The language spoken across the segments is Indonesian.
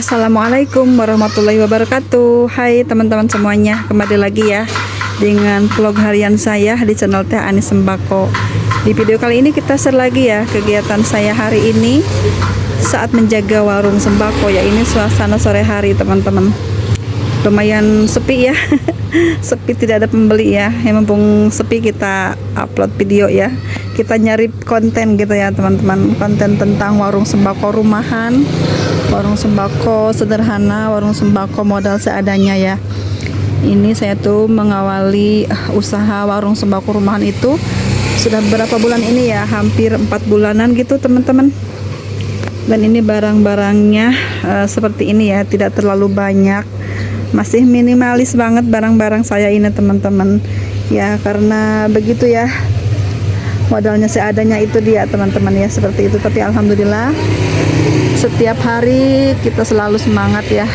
Assalamualaikum warahmatullahi wabarakatuh. Hai teman-teman semuanya, kembali lagi ya dengan vlog harian saya di channel Teh Ani Sembako. Di video kali ini kita share lagi ya kegiatan saya hari ini saat menjaga warung sembako ya. Ini suasana sore hari teman-teman, lumayan sepi ya. Sepi, tidak ada pembeli ya. Mumpung sepi kita upload video ya. Kita nyari konten gitu ya teman-teman, konten tentang warung sembako rumahan, warung sembako sederhana, warung sembako modal seadanya ya. Ini saya tuh mengawali usaha warung sembako rumahan itu sudah beberapa bulan ini ya, hampir 4 bulanan gitu teman-teman. Dan ini barang-barangnya seperti ini ya, tidak terlalu banyak, masih minimalis banget barang-barang saya ini teman-teman ya, karena begitu ya, modalnya seadanya itu dia teman-teman ya, seperti itu. Tapi alhamdulillah setiap hari kita selalu semangat ya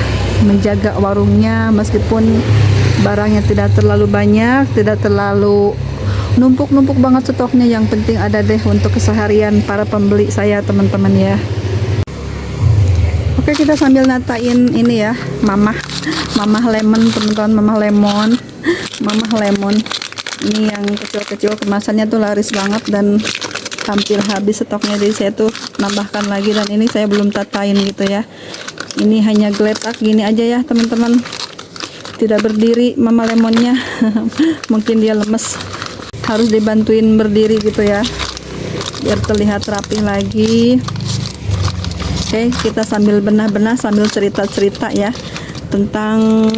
menjaga warungnya, meskipun barangnya tidak terlalu banyak, tidak terlalu numpuk-numpuk banget stoknya, yang penting ada deh untuk keseharian para pembeli saya teman-teman ya. Oke, kita sambil natain ini ya, mamah lemon teman-teman, mamah lemon ini yang kecil-kecil, kemasannya tuh laris banget dan hampir habis stoknya, jadi saya tuh nambahkan lagi. Dan ini saya belum tatain gitu ya, ini hanya geletak gini aja ya teman-teman, tidak berdiri mama lemonnya. Mungkin dia lemes, harus dibantuin berdiri gitu ya biar terlihat rapi lagi. Oke, kita sambil benah-benah, sambil cerita-cerita ya tentang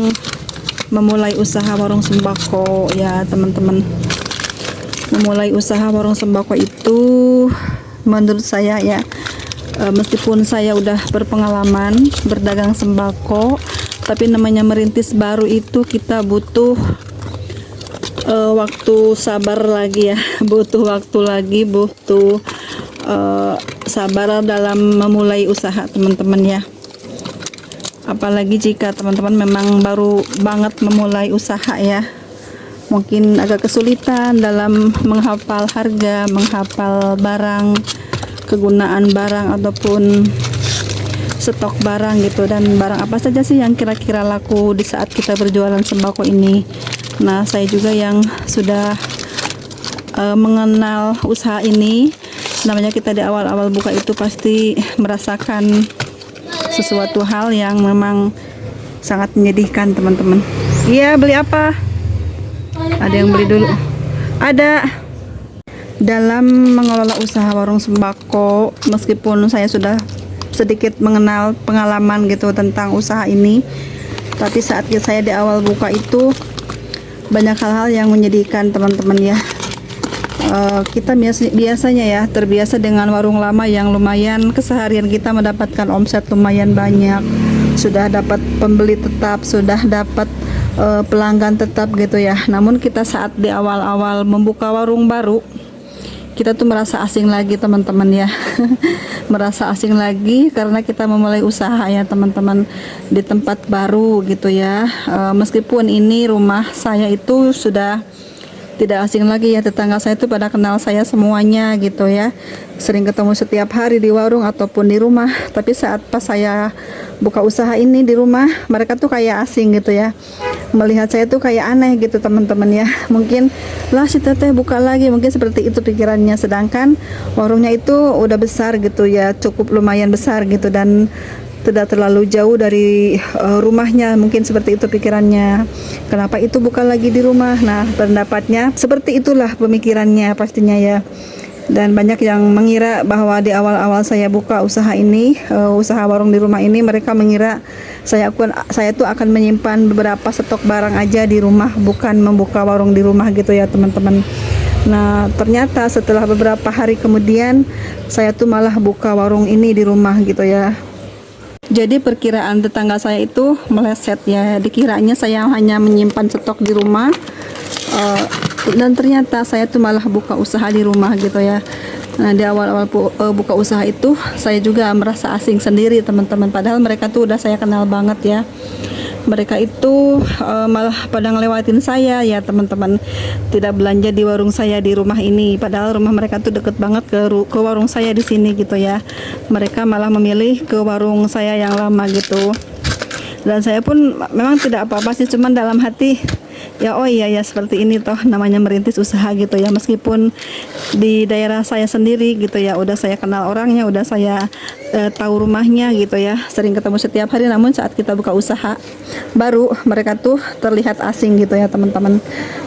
memulai usaha warung sembako ya teman-teman. Memulai usaha warung sembako itu menurut saya ya, meskipun saya udah berpengalaman berdagang sembako, tapi namanya merintis baru itu kita butuh waktu sabar lagi ya, butuh waktu lagi, butuh sabar dalam memulai usaha teman-teman ya. Apalagi jika teman-teman memang baru banget memulai usaha ya, mungkin agak kesulitan dalam menghafal harga, menghafal barang, kegunaan barang ataupun stok barang gitu, dan barang apa saja sih yang kira-kira laku di saat kita berjualan sembako ini. Nah, saya juga yang sudah mengenal usaha ini, namanya kita di awal-awal buka itu pasti merasakan sesuatu hal yang memang sangat menyedihkan teman-teman. Iya, beli apa? Ada yang beli dulu. Ada. Dalam mengelola usaha warung sembako, meskipun saya sudah sedikit mengenal pengalaman gitu tentang usaha ini, tapi saat saya di awal buka itu banyak hal-hal yang menyedihkan teman-teman ya. Kita biasanya ya terbiasa dengan warung lama yang lumayan keseharian kita mendapatkan omset lumayan banyak, sudah dapat pembeli tetap, sudah dapat pelanggan tetap gitu ya. Namun kita saat di awal-awal membuka warung baru, kita tuh merasa asing lagi teman-teman ya. Merasa asing lagi karena kita memulai usaha ya teman-teman di tempat baru gitu ya. Meskipun ini rumah saya itu sudah tidak asing lagi ya, tetangga saya itu pada kenal saya semuanya gitu ya, sering ketemu setiap hari di warung ataupun di rumah. Tapi saat pas saya buka usaha ini di rumah, mereka tuh kayak asing gitu ya, melihat saya tuh kayak aneh gitu teman-teman ya. Mungkin lah si teteh buka lagi, mungkin seperti itu pikirannya, sedangkan warungnya itu udah besar gitu ya, cukup lumayan besar gitu, dan tidak terlalu jauh dari rumahnya, mungkin seperti itu pikirannya. Kenapa itu buka lagi di rumah? Nah, pendapatnya seperti itulah pemikirannya pastinya ya. Dan banyak yang mengira bahwa di awal-awal saya buka usaha ini, usaha warung di rumah ini, mereka mengira saya tuh akan menyimpan beberapa stok barang aja di rumah, bukan membuka warung di rumah gitu ya teman-teman. Nah, ternyata setelah beberapa hari kemudian saya tuh malah buka warung ini di rumah gitu ya. Jadi perkiraan tetangga saya itu meleset ya, dikiranya saya hanya menyimpan stok di rumah, dan ternyata saya tuh malah buka usaha di rumah gitu ya. Nah, di awal-awal buka usaha itu saya juga merasa asing sendiri teman-teman, padahal mereka tuh udah saya kenal banget ya. mereka itu malah pada ngelewatin saya ya teman-teman, tidak belanja di warung saya di rumah ini, padahal rumah mereka tuh deket banget ke warung saya di sini gitu ya. Mereka malah memilih ke warung saya yang lama gitu. Dan saya pun memang tidak apa-apa sih, cuman dalam hati ya oh iya ya, seperti ini toh namanya merintis usaha gitu ya. Meskipun di daerah saya sendiri gitu ya, udah saya kenal orangnya, udah saya tahu rumahnya gitu ya, sering ketemu setiap hari, namun saat kita buka usaha baru mereka tuh terlihat asing gitu ya teman-teman.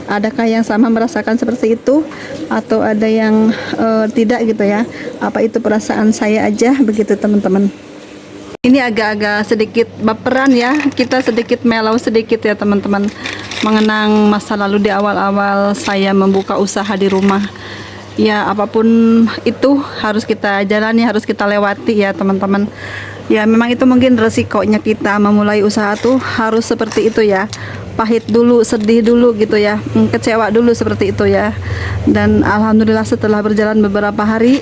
Adakah yang sama merasakan seperti itu atau ada yang tidak gitu ya? Apa itu perasaan saya aja begitu teman-teman? Ini agak-agak sedikit baperan ya, kita sedikit melau sedikit ya teman-teman, mengenang masa lalu di awal-awal saya membuka usaha di rumah. Ya apapun itu harus kita jalani, harus kita lewati ya teman-teman. Ya memang itu mungkin resikonya kita memulai usaha tuh harus seperti itu ya. Pahit dulu, sedih dulu gitu ya, kecewa dulu seperti itu ya. Dan alhamdulillah setelah berjalan beberapa hari,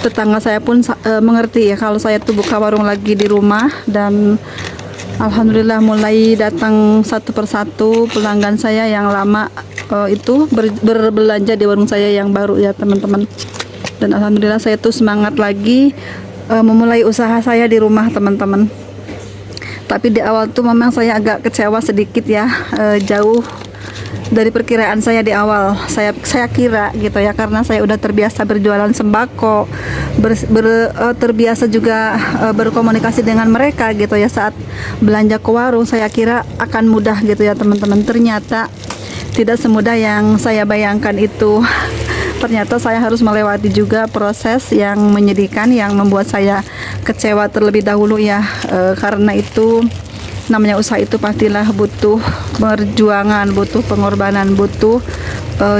tetangga saya pun mengerti ya kalau saya tuh buka warung lagi di rumah, dan alhamdulillah mulai datang satu persatu pelanggan saya yang lama itu berbelanja di warung saya yang baru ya teman-teman. Dan alhamdulillah saya tuh semangat lagi memulai usaha saya di rumah teman-teman. Tapi di awal tuh memang saya agak kecewa sedikit ya, jauh dari perkiraan saya di awal. Saya kira gitu ya, karena saya udah terbiasa berjualan sembako, terbiasa juga berkomunikasi dengan mereka gitu ya. Saat belanja ke warung saya kira akan mudah gitu ya teman-teman. Ternyata tidak semudah yang saya bayangkan itu. Ternyata saya harus melewati juga proses yang menyedihkan, yang membuat saya kecewa terlebih dahulu ya. Karena itu namanya usaha itu pastilah butuh perjuangan, butuh pengorbanan, butuh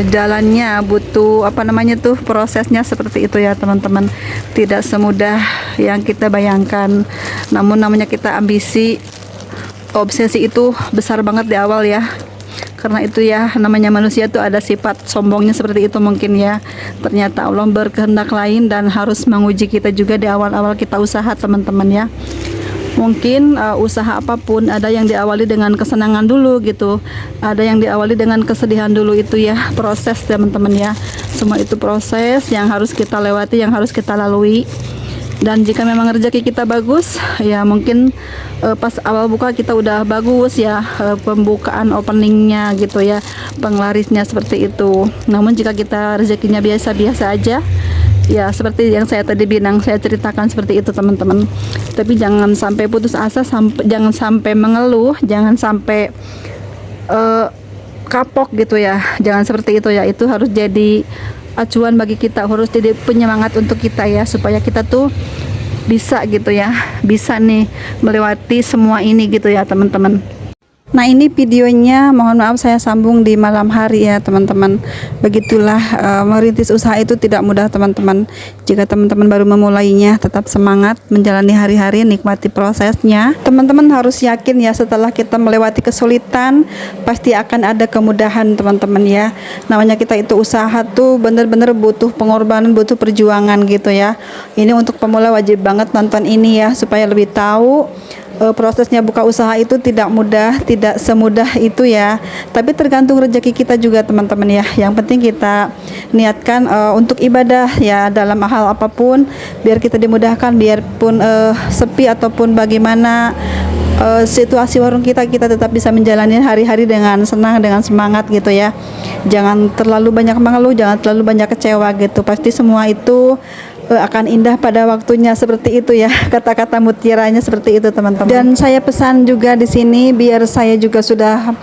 jalannya, butuh apa namanya tuh prosesnya seperti itu ya teman-teman. Tidak semudah yang kita bayangkan. Namun namanya kita ambisi, obsesi itu besar banget di awal ya. Karena itu ya namanya manusia tuh ada sifat sombongnya seperti itu mungkin ya. Ternyata Allah berkehendak lain dan harus menguji kita juga di awal-awal kita usaha teman-teman ya. Mungkin usaha apapun ada yang diawali dengan kesenangan dulu gitu, ada yang diawali dengan kesedihan dulu, itu ya proses teman-teman ya. Semua itu proses yang harus kita lewati, yang harus kita lalui. Dan jika memang rezeki kita bagus ya, mungkin pas awal buka kita udah bagus ya, pembukaan openingnya gitu ya, penglarisnya seperti itu. Namun jika kita rezekinya biasa-biasa aja ya, seperti yang saya tadi bilang, saya ceritakan seperti itu teman-teman. Tapi jangan sampai putus asa, jangan sampai mengeluh, jangan sampai kapok gitu ya, jangan seperti itu ya. Itu harus jadi acuan bagi kita, harus jadi penyemangat untuk kita ya, supaya kita tuh bisa gitu ya, bisa nih melewati semua ini gitu ya teman-teman. Nah ini videonya, mohon maaf saya sambung di malam hari ya teman-teman. Begitulah merintis usaha itu tidak mudah teman-teman. Jika teman-teman baru memulainya, tetap semangat menjalani hari-hari, nikmati prosesnya. Teman-teman harus yakin ya, setelah kita melewati kesulitan pasti akan ada kemudahan teman-teman ya. Namanya kita itu usaha tuh bener-bener butuh pengorbanan, butuh perjuangan gitu ya. Ini untuk pemula wajib banget nonton ini ya, supaya lebih tahu prosesnya buka usaha itu tidak mudah, tidak semudah itu ya. Tapi tergantung rezeki kita juga teman-teman ya. Yang penting kita niatkan untuk ibadah ya, dalam hal apapun, biar kita dimudahkan, biarpun sepi ataupun bagaimana situasi warung kita tetap bisa menjalani hari-hari dengan senang, dengan semangat gitu ya. Jangan terlalu banyak mengeluh, jangan terlalu banyak kecewa gitu. Pasti semua itu akan indah pada waktunya, seperti itu ya, kata-kata mutiranya seperti itu teman-teman. Dan saya pesan juga di sini, biar saya juga sudah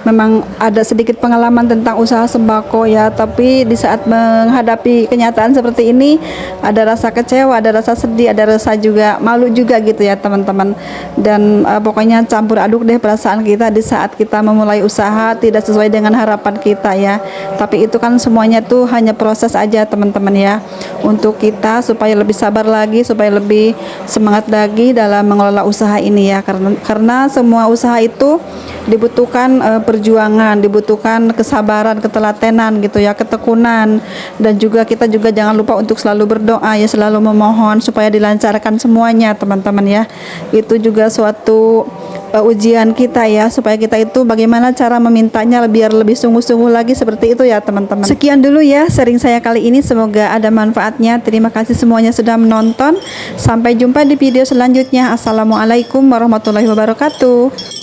memang ada sedikit pengalaman tentang usaha sembako ya, tapi di saat menghadapi kenyataan seperti ini ada rasa kecewa, ada rasa sedih, ada rasa juga malu juga gitu ya teman-teman. Dan pokoknya campur aduk deh perasaan kita di saat kita memulai usaha tidak sesuai dengan harapan kita ya. Tapi itu kan semuanya tuh hanya proses aja teman-teman ya, untuk kita supaya lebih sabar lagi, supaya lebih semangat lagi dalam mengelola usaha ini ya. Karena semua usaha itu dibutuhkan perjuangan, dibutuhkan kesabaran, ketelatenan gitu ya, ketekunan, dan juga kita juga jangan lupa untuk selalu berdoa ya, selalu memohon supaya dilancarkan semuanya teman-teman ya. Itu juga suatu ujian kita ya, supaya kita itu bagaimana cara memintanya biar lebih sungguh-sungguh lagi, seperti itu ya teman-teman. Sekian dulu ya sharing saya kali ini, semoga ada manfaatnya. Terima kasih semuanya sudah menonton. Sampai jumpa di video selanjutnya. Assalamualaikum warahmatullahi wabarakatuh.